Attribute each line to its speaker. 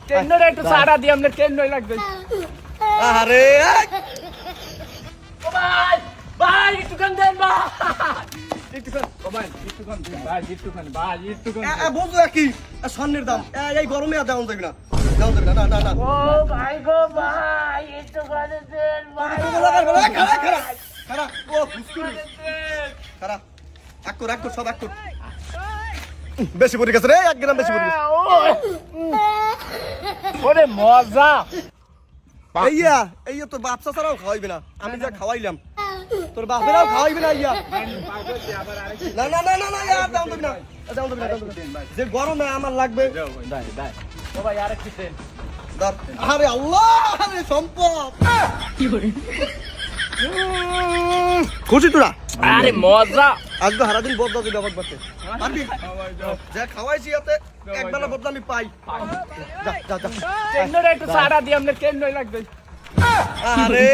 Speaker 1: টেন্ডারে একটু সাড়া দিয়ে আমরা টেন্ডার লাগবে।
Speaker 2: আরে
Speaker 1: ও ভাই ভাই একটুখান দেন ভাই একটুখান ও ভাই একটুখান দেন ভাই একটুখান
Speaker 2: বলতো কি স্বর্ণের দাম এই গরমে আর দেওয়া যাবে না, দেওয়া যাবে না। না না না
Speaker 1: ও ভাই গো ভাই একটুখান দেন ভাই
Speaker 2: খারা খারা খারা ও ফুসকুরি খারা এক কর সব এক কর। বেশি পড়ে গেছে রে, 1 গ্রাম বেশি পড়ে গেছে।
Speaker 1: ওরে মজা
Speaker 2: এই তোর বাপ চাচারাও খাওয়াইবে না, আমি যা খাওয়াইলাম তোর বাপেরাও খাওয়াইবে না। না না না না না দাও দেবে না, দাও দেবে না। যে গরমে আমার লাগবে
Speaker 1: ও ভাই আর একটু দেন।
Speaker 2: ধর। আরে আল্লাহ, আরে সম্পদ খুশি তোরা?
Speaker 1: আরে মজা
Speaker 2: আজকে সারাদিন বদলা দিবি আমার বাড়িতে পারবি? যা খাওয়াইছি এতে একবেলা বদলা আমি পাই। যা যা যা।
Speaker 1: টেন্ডারে একটু সাড়া দিয়ে আমরা টেন্ডার লাগবে।
Speaker 2: আরে